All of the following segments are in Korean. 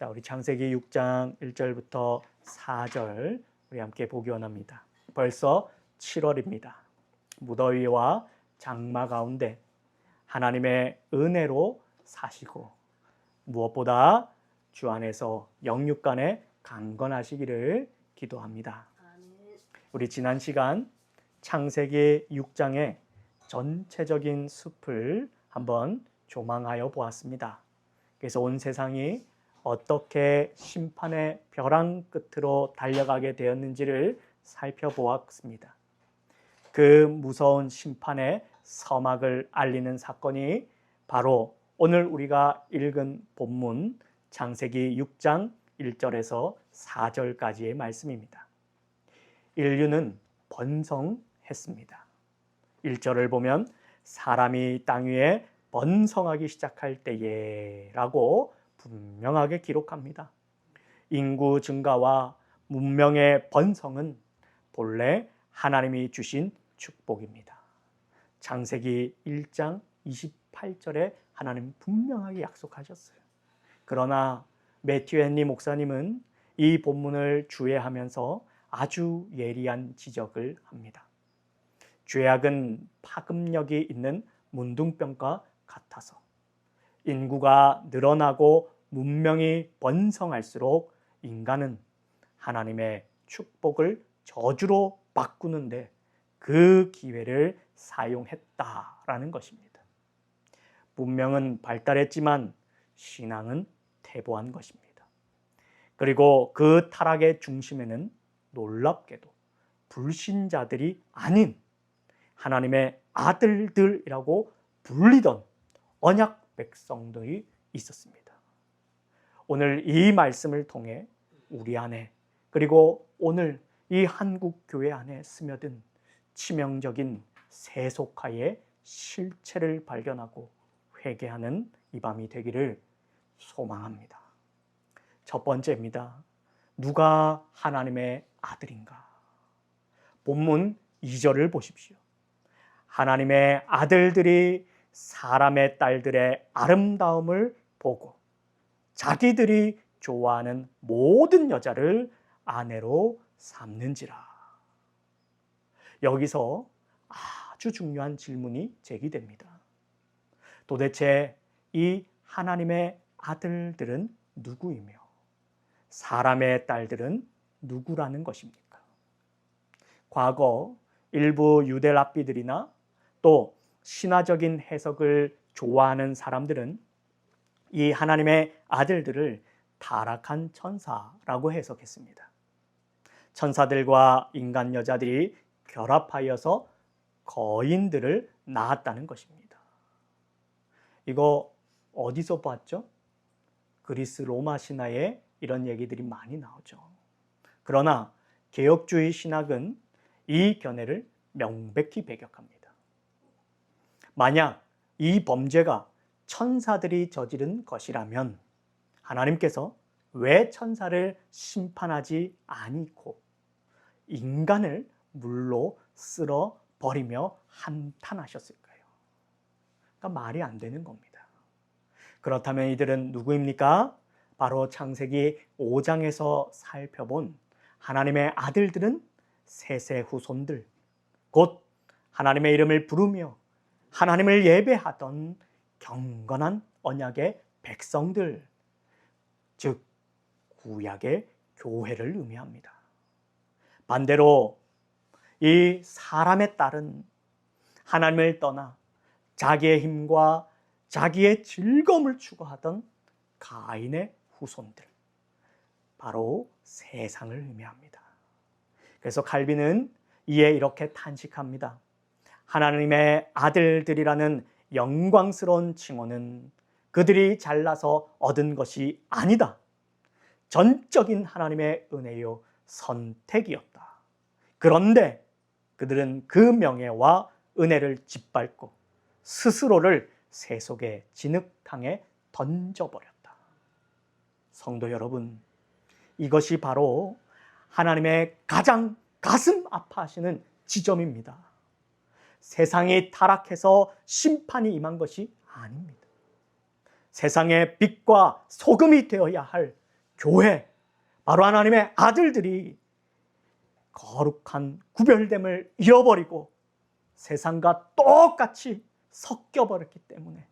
자, 우리 창세기 6장 1절부터 4절 우리 함께 보기 원합니다. 벌써 7월입니다. 무더위와 장마 가운데 하나님의 은혜로 사시고 무엇보다 주 안에서 영육간에 강건하시기를 기도합니다. 우리 지난 시간 창세기 6장의 전체적인 숲을 한번 조망하여 보았습니다. 그래서 온 세상이 어떻게 심판의 벼랑 끝으로 달려가게 되었는지를 살펴보았습니다. 그 무서운 심판의 서막을 알리는 사건이 바로 오늘 우리가 읽은 본문 창세기 6장 1절에서 4절까지의 말씀입니다. 인류는 번성했습니다. 1절을 보면 사람이 땅 위에 번성하기 시작할 때에 라고 분명하게 기록합니다. 인구 증가와 문명의 번성은 본래 하나님이 주신 축복입니다. 창세기 1장 28절에 하나님 분명하게 약속하셨어요. 그러나 매튜 헨리 목사님은 이 본문을 주의하면서 아주 예리한 지적을 합니다. 죄악은 파급력이 있는 문둥병과 같아서 인구가 늘어나고 문명이 번성할수록 인간은 하나님의 축복을 저주로 바꾸는데 그 기회를 사용했다라는 것입니다. 문명은 발달했지만 신앙은 퇴보한 것입니다. 그리고 그 타락의 중심에는 놀랍게도 불신자들이 아닌 하나님의 아들들이라고 불리던 언약 백성들이 있었습니다. 오늘 이 말씀을 통해 우리 안에 그리고 오늘 이 한국 교회 안에 스며든 치명적인 세속화의 실체를 발견하고 회개하는 이 밤이 되기를 소망합니다. 첫 번째입니다. 누가 하나님의 아들인가? 본문 2절을 보십시오. 하나님의 아들들이 사람의 딸들의 아름다움을 보고 자기들이 좋아하는 모든 여자를 아내로 삼는지라. 여기서 아주 중요한 질문이 제기됩니다. 도대체 이 하나님의 아들들은 누구이며 사람의 딸들은 누구라는 것입니까? 과거 일부 유대 랍비들이나 또 신화적인 해석을 좋아하는 사람들은 이 하나님의 아들들을 타락한 천사라고 해석했습니다. 천사들과 인간 여자들이 결합하여서 거인들을 낳았다는 것입니다. 이거 어디서 봤죠? 그리스 로마 신화에 이런 얘기들이 많이 나오죠. 그러나 개혁주의 신학은 이 견해를 명백히 배격합니다. 만약 이 범죄가 천사들이 저지른 것이라면 하나님께서 왜 천사를 심판하지 아니고 인간을 물로 쓸어 버리며 한탄하셨을까요? 그러니까 말이 안 되는 겁니다. 그렇다면 이들은 누구입니까? 바로 창세기 5장에서 살펴본 하나님의 아들들은 셋의 후손들, 곧 하나님의 이름을 부르며 하나님을 예배하던 경건한 언약의 백성들, 즉 구약의 교회를 의미합니다. 반대로 이 사람의 딸은 하나님을 떠나 자기의 힘과 자기의 즐거움을 추구하던 가인의 후손들, 바로 세상을 의미합니다. 그래서 칼빈은 이에 이렇게 탄식합니다. 하나님의 아들들이라는 영광스러운 칭호는 그들이 잘나서 얻은 것이 아니다. 전적인 하나님의 은혜요 선택이었다. 그런데 그들은 그 명예와 은혜를 짓밟고 스스로를 세속의 진흙탕에 던져버렸다. 성도 여러분, 이것이 바로 하나님의 가장 가슴 아파하시는 지점입니다. 세상이 타락해서 심판이 임한 것이 아닙니다. 세상의 빛과 소금이 되어야 할 교회, 바로 하나님의 아들들이 거룩한 구별됨을 잃어버리고 세상과 똑같이 섞여버렸기 때문에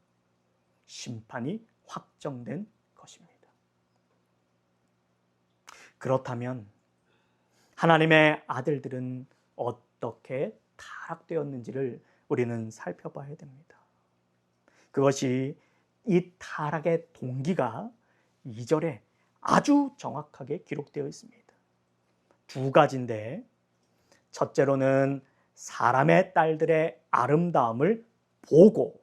심판이 확정된 것입니다. 그렇다면 하나님의 아들들은 어떻게 타락되었는지를 우리는 살펴봐야 됩니다. 그것이 이 타락의 동기가 2절에 아주 정확하게 기록되어 있습니다. 두 가지인데, 첫째로는 사람의 딸들의 아름다움을 보고,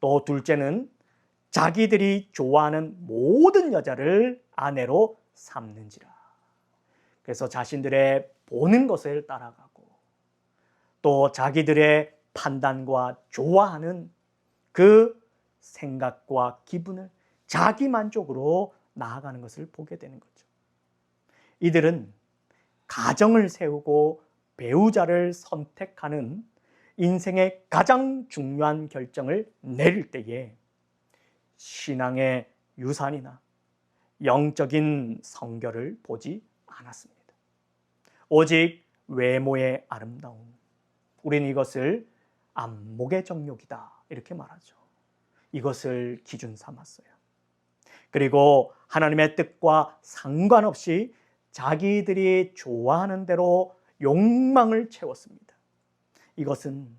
또 둘째는 자기들이 좋아하는 모든 여자를 아내로 삼는지라. 그래서 자신들의 보는 것을 따라가고, 또 자기들의 판단과 좋아하는 그 생각과 기분을 자기 만족으로 나아가는 것을 보게 되는 거죠. 이들은 가정을 세우고 배우자를 선택하는 인생의 가장 중요한 결정을 내릴 때에 신앙의 유산이나 영적인 성결을 보지 않았습니다. 오직 외모의 아름다움, 우리는 이것을 안목의 정욕이다 이렇게 말하죠. 이것을 기준 삼았어요. 그리고 하나님의 뜻과 상관없이 자기들이 좋아하는 대로 욕망을 채웠습니다. 이것은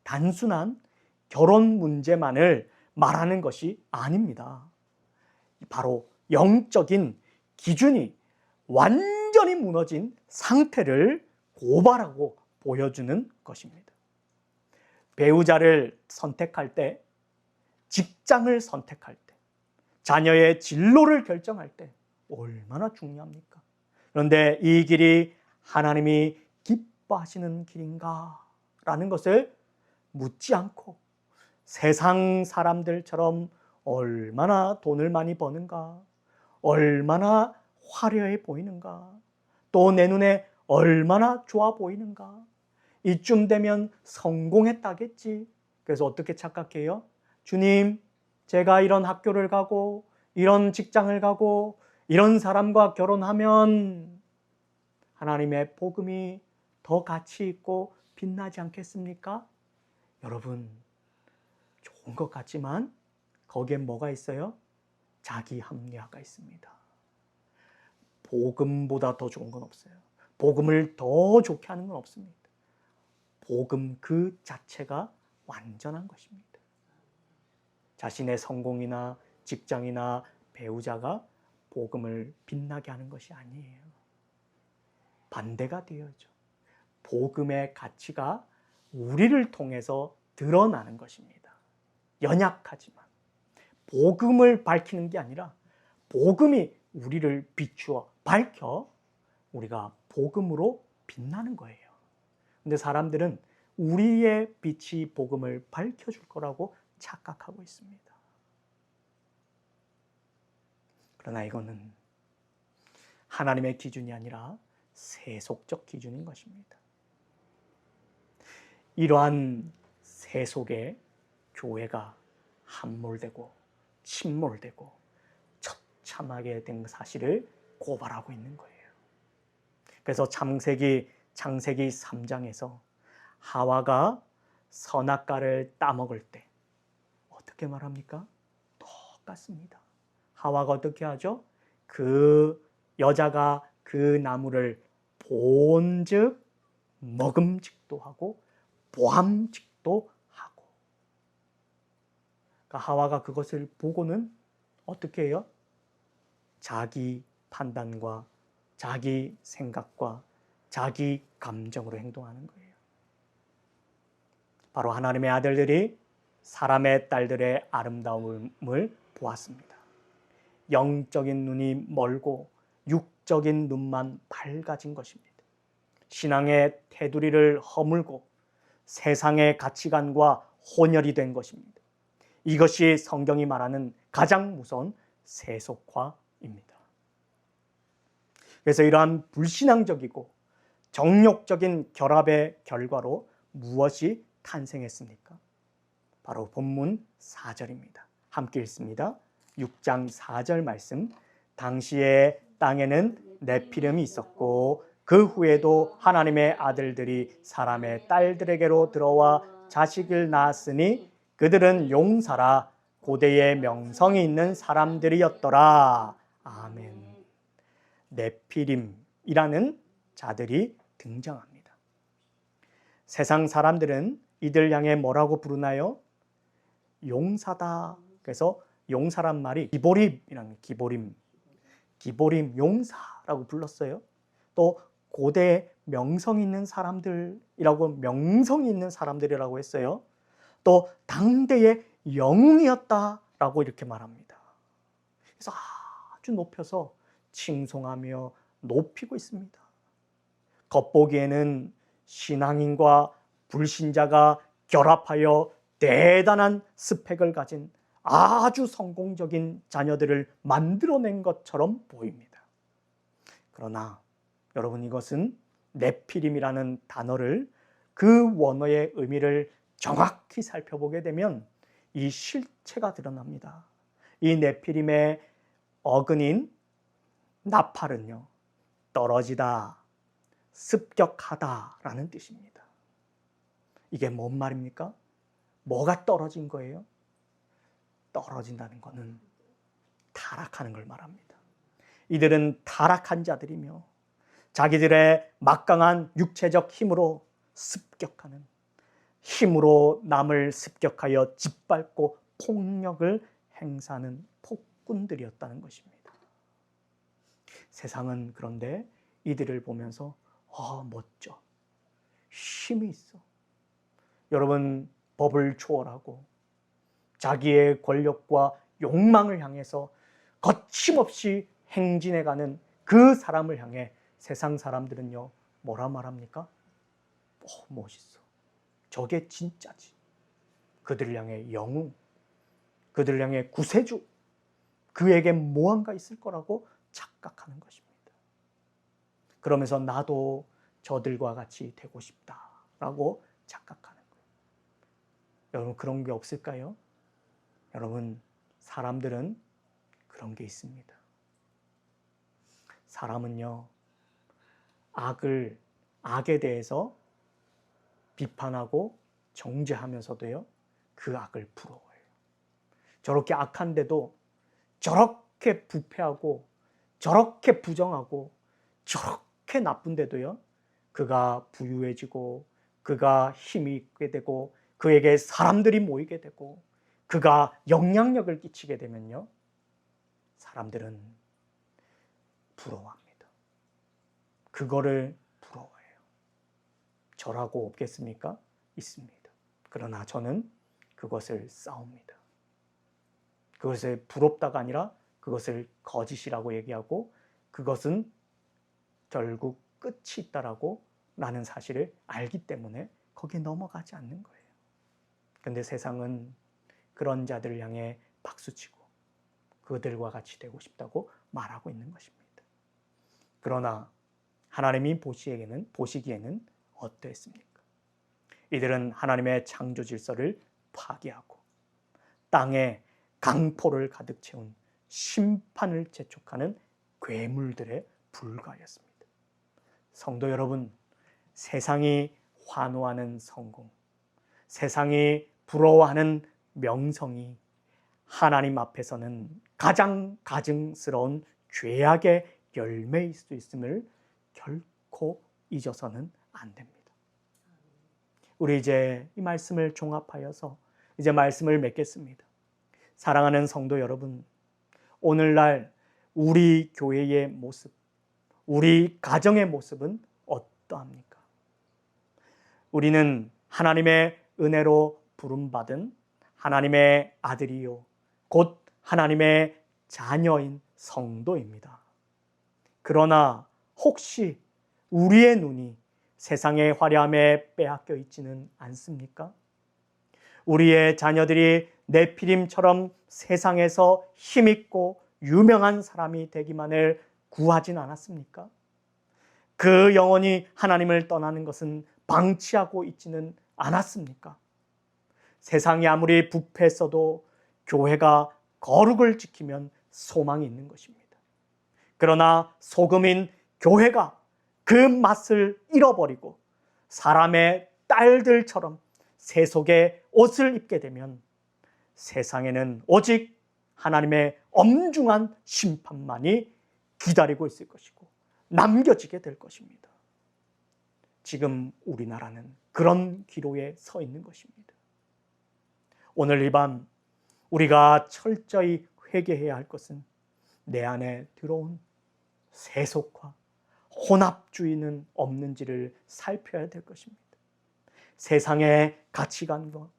단순한 결혼 문제만을 말하는 것이 아닙니다. 바로 영적인 기준이 완전히 무너진 상태를 고발하고 보여주는 것입니다. 배우자를 선택할 때, 직장을 선택할 때, 자녀의 진로를 결정할 때 얼마나 중요합니까? 그런데 이 길이 하나님이 기뻐하시는 길인가? 라는 것을 묻지 않고 세상 사람들처럼 얼마나 돈을 많이 버는가? 얼마나 화려해 보이는가? 또 내 눈에 얼마나 좋아 보이는가? 이쯤 되면 성공했다겠지. 그래서 어떻게 착각해요? 주님, 제가 이런 학교를 가고 이런 직장을 가고 이런 사람과 결혼하면 하나님의 복음이 더 가치 있고 빛나지 않겠습니까? 여러분, 좋은 것 같지만 거기에 뭐가 있어요? 자기 합리화가 있습니다. 복음보다 더 좋은 건 없어요. 복음을 더 좋게 하는 건 없습니다. 복음 그 자체가 완전한 것입니다. 자신의 성공이나 직장이나 배우자가 복음을 빛나게 하는 것이 아니에요. 반대가 되어야죠. 복음의 가치가 우리를 통해서 드러나는 것입니다. 연약하지만 복음을 밝히는 게 아니라 복음이 우리를 비추어 밝혀 우리가 복음으로 빛나는 거예요. 근데 사람들은 우리의 빛이 복음을 밝혀줄 거라고 착각하고 있습니다. 그러나 이거는 하나님의 기준이 아니라 세속적 기준인 것입니다. 이러한 세속에 교회가 함몰되고 침몰되고 처참하게 된 사실을 고발하고 있는 거예요. 그래서 창세기 3장에서 하와가 선악과를 따먹을 때 어떻게 말합니까? 똑같습니다. 하와가 어떻게 하죠? 그 여자가 그 나무를 본즉 먹음직도 하고 보암직도 하고, 그러니까 하와가 그것을 보고는 어떻게 해요? 자기 판단과 자기 생각과 자기 감정으로 행동하는 거예요. 바로 하나님의 아들들이 사람의 딸들의 아름다움을 보았습니다. 영적인 눈이 멀고 육적인 눈만 밝아진 것입니다. 신앙의 테두리를 허물고 세상의 가치관과 혼혈이 된 것입니다. 이것이 성경이 말하는 가장 무서운 세속화입니다. 그래서 이러한 불신앙적이고 정욕적인 결합의 결과로 무엇이 탄생했습니까? 바로 본문 4절입니다. 함께 읽습니다. 6장 4절 말씀, 당시에 땅에는 네피림이 있었고 그 후에도 하나님의 아들들이 사람의 딸들에게로 들어와 자식을 낳았으니 그들은 용사라 고대의 명성이 있는 사람들이었더라. 아멘. 네피림이라는 자들이 등장합니다. 세상 사람들은 이들 향해 뭐라고 부르나요? 용사다. 그래서 용사란 말이 기보림이라는 기보림 용사라고 불렀어요. 또 고대 명성 있는 사람들이라고 명성이 있는 사람들이라고 했어요. 또 당대의 영웅이었다라고 이렇게 말합니다. 그래서 아주 높여서 칭송하며 높이고 있습니다. 겉보기에는 신앙인과 불신자가 결합하여 대단한 스펙을 가진 아주 성공적인 자녀들을 만들어낸 것처럼 보입니다. 그러나 여러분, 이것은 네피림이라는 단어를 그 원어의 의미를 정확히 살펴보게 되면 이 실체가 드러납니다. 이 네피림의 어근인 나팔은요, 떨어지다, 습격하다라는 뜻입니다. 이게 뭔 말입니까? 뭐가 떨어진 거예요? 떨어진다는 것은 타락하는 걸 말합니다. 이들은 타락한 자들이며 자기들의 막강한 육체적 힘으로 습격하는, 힘으로 남을 습격하여 짓밟고 폭력을 행사하는 폭군들이었다는 것입니다. 세상은 그런데 이들을 보면서 멋져, 힘이 있어. 여러분, 법을 초월하고 자기의 권력과 욕망을 향해서 거침없이 행진해가는 그 사람을 향해 세상 사람들은요, 뭐라 말합니까? 멋있어. 저게 진짜지. 그들을 향해 영웅, 그들을 향해 구세주, 그에게 무언가 있을 거라고 착각하는 것입니다. 그러면서 나도 저들과 같이 되고 싶다라고 착각하는 거예요. 여러분, 그런 게 없을까요? 여러분, 사람들은 그런 게 있습니다. 사람은요, 악에 대해서 비판하고 정죄하면서도요, 그 악을 부러워해요. 저렇게 악한데도 저렇게 부패하고 저렇게 부정하고 저렇게 나쁜데도요, 그가 부유해지고 그가 힘이 있게 되고 그에게 사람들이 모이게 되고 그가 영향력을 끼치게 되면요, 사람들은 부러워합니다. 그거를 부러워해요. 저라고 없겠습니까? 있습니다. 그러나 저는 그것을 싸웁니다. 그것을 부럽다가 아니라 그것을 거짓이라고 얘기하고 그것은 결국 끝이 있다라고 라는 사실을 알기 때문에 거기에 넘어가지 않는 거예요. 그런데 세상은 그런 자들을 향해 박수치고 그들과 같이 되고 싶다고 말하고 있는 것입니다. 그러나 하나님이 보시기에는 어떠했습니까? 이들은 하나님의 창조 질서를 파괴하고 땅에 강포를 가득 채운 심판을 재촉하는 괴물들에 불과하였습니다. 성도 여러분, 세상이 환호하는 성공, 세상이 부러워하는 명성이 하나님 앞에서는 가장 가증스러운 죄악의 열매일 수 있음을 결코 잊어서는 안 됩니다. 우리 이제 이 말씀을 종합하여서 이제 말씀을 맺겠습니다. 사랑하는 성도 여러분, 오늘날 우리 교회의 모습, 우리 가정의 모습은 어떠합니까? 우리는 하나님의 은혜로 부름받은 하나님의 아들이요 곧 하나님의 자녀인 성도입니다. 그러나 혹시 우리의 눈이 세상의 화려함에 빼앗겨 있지는 않습니까? 우리의 자녀들이 네피림처럼 세상에서 힘있고 유명한 사람이 되기만을 구하진 않았습니까? 그 영혼이 하나님을 떠나는 것은 방치하고 있지는 않았습니까? 세상이 아무리 부패했어도 교회가 거룩을 지키면 소망이 있는 것입니다. 그러나 소금인 교회가 그 맛을 잃어버리고 사람의 딸들처럼 세속의 옷을 입게 되면 세상에는 오직 하나님의 엄중한 심판만이 기다리고 있을 것이고 남겨지게 될 것입니다. 지금 우리나라는 그런 기로에 서 있는 것입니다. 오늘 이 밤 우리가 철저히 회개해야 할 것은 내 안에 들어온 세속화, 혼합주의는 없는지를 살펴야 될 것입니다. 세상의 가치관과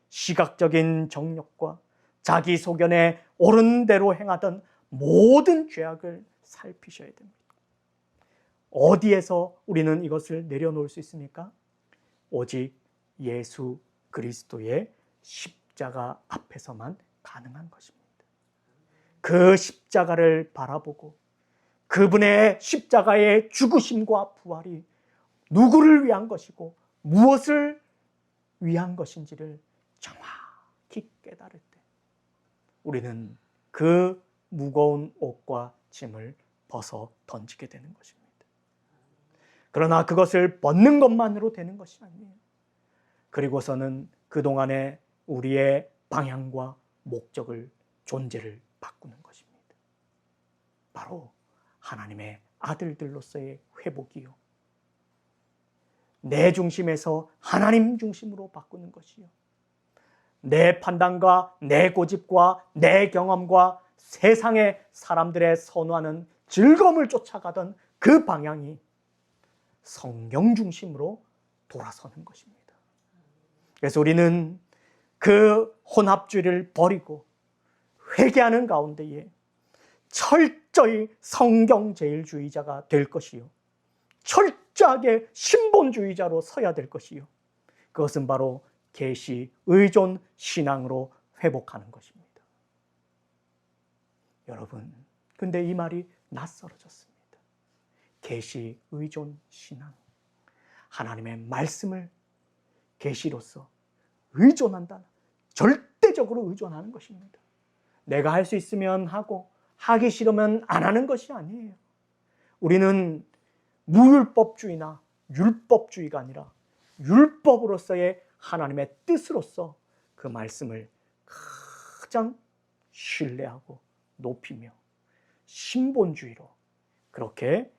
시각적인 정욕과 자기 소견에 옳은 대로 행하던 모든 죄악을 살피셔야 됩니다. 어디에서 우리는 이것을 내려놓을 수 있습니까? 오직 예수 그리스도의 십자가 앞에서만 가능한 것입니다. 그 십자가를 바라보고 그분의 십자가의 죽으심과 부활이 누구를 위한 것이고 무엇을 위한 것인지를 정확히 깨달을 때 우리는 그 무거운 옷과 짐을 벗어 던지게 되는 것입니다. 그러나 그것을 벗는 것만으로 되는 것이 아니에요. 그리고서는 그동안의 우리의 방향과 목적을, 존재를 바꾸는 것입니다. 바로 하나님의 아들들로서의 회복이요. 내 중심에서 하나님 중심으로 바꾸는 것이요. 내 판단과 내 고집과 내 경험과 세상의 사람들의 선호하는 즐거움을 쫓아가던 그 방향이 성경 중심으로 돌아서는 것입니다. 그래서 우리는 그 혼합주의를 버리고 회개하는 가운데에 철저히 성경제일주의자가 될 것이요. 철저하게 신본주의자로 서야 될 것이요. 그것은 바로 계시 의존 신앙으로 회복하는 것입니다. 여러분, 근데 이 말이 낯설어졌습니다. 계시 의존 신앙. 하나님의 말씀을 계시로서 의존한다. 절대적으로 의존하는 것입니다. 내가 할 수 있으면 하고 하기 싫으면 안 하는 것이 아니에요. 우리는 무율법주의나 율법주의가 아니라 율법으로서의 하나님의 뜻으로서 그 말씀을 가장 신뢰하고 높이며 신본주의로 그렇게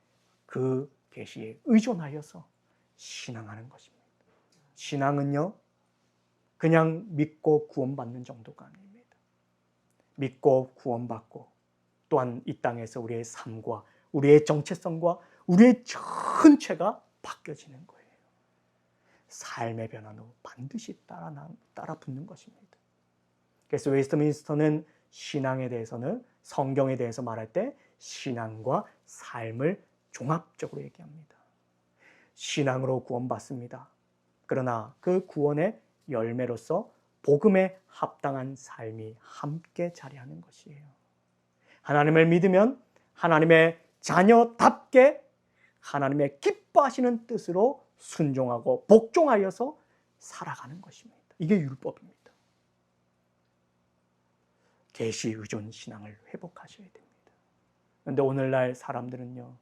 그 계시에 의존하여서 신앙하는 것입니다. 신앙은요, 그냥 믿고 구원받는 정도가 아닙니다. 믿고 구원받고 또한 이 땅에서 우리의 삶과 우리의 정체성과 우리의 전체가 바뀌어지는 거예요. 삶의 변화는 반드시 따라 붙는 것입니다. 그래서 웨스트민스터는 신앙에 대해서는 성경에 대해서 말할 때 신앙과 삶을 종합적으로 얘기합니다. 신앙으로 구원받습니다. 그러나 그 구원의 열매로서 복음에 합당한 삶이 함께 자리하는 것이에요. 하나님을 믿으면 하나님의 자녀답게 하나님의 기뻐하시는 뜻으로 순종하고 복종하여서 살아가는 것입니다. 이게 율법입니다. 계시 의존 신앙을 회복하셔야 됩니다. 그런데 오늘날 사람들은요,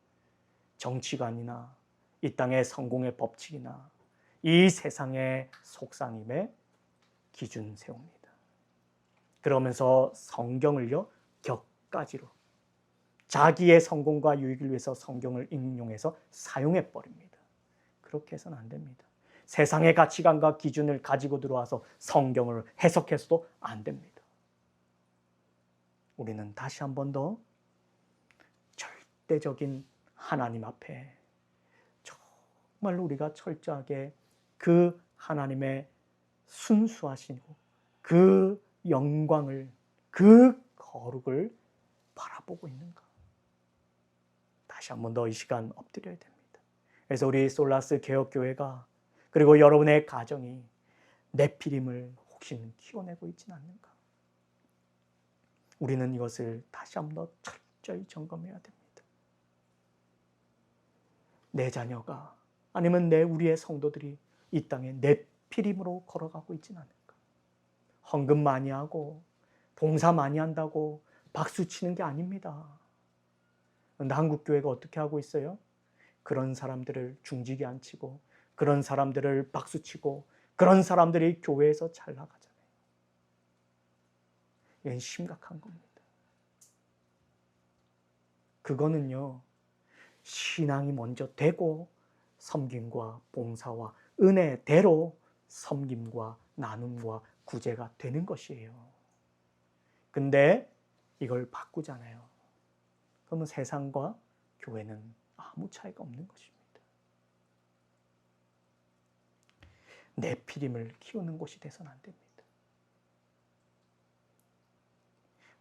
정치관이나 이 땅의 성공의 법칙이나 이 세상의 속상임에 기준 세웁니다. 그러면서 성경을요, 격가지로 자기의 성공과 유익을 위해서 성경을 인용해서 사용해 버립니다. 그렇게 해서는 안 됩니다. 세상의 가치관과 기준을 가지고 들어와서 성경을 해석해서도 안 됩니다. 우리는 다시 한 번 더 절대적인 하나님 앞에 정말 우리가 철저하게 그 하나님의 순수하시고 그 영광을, 그 거룩을 바라보고 있는가? 다시 한 번 더 이 시간 엎드려야 됩니다. 그래서 우리 솔라스 개혁교회가 그리고 여러분의 가정이 네피림을 혹시 키워내고 있지는 않는가? 우리는 이것을 다시 한 번 더 철저히 점검해야 됩니다. 내 자녀가 아니면 우리의 성도들이 이 땅에 네피림으로 걸어가고 있지는 않을까? 헌금 많이 하고 봉사 많이 한다고 박수 치는 게 아닙니다. 그런데 한국교회가 어떻게 하고 있어요? 그런 사람들을 중직에 앉히고 그런 사람들을 박수치고 그런 사람들이 교회에서 잘 나가잖아요. 이건 심각한 겁니다. 그거는요, 신앙이 먼저 되고 섬김과 봉사와 은혜대로 섬김과 나눔과 구제가 되는 것이에요. 근데 이걸 바꾸잖아요. 그러면 세상과 교회는 아무 차이가 없는 것입니다. 내피림을 키우는 곳이 돼서는 안 됩니다.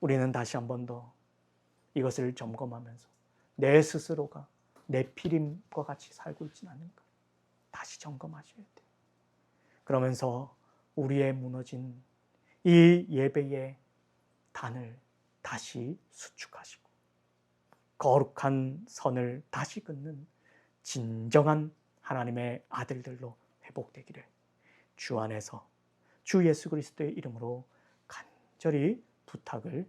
우리는 다시 한 번 더 이것을 점검하면서 내 스스로가 내피림과 같이 살고 있지는 않은가 다시 점검하셔야 돼요. 그러면서 우리의 무너진 이 예배의 단을 다시 수축하시고 거룩한 선을 다시 긋는 진정한 하나님의 아들들로 회복되기를 주 안에서 주 예수 그리스도의 이름으로 간절히 부탁을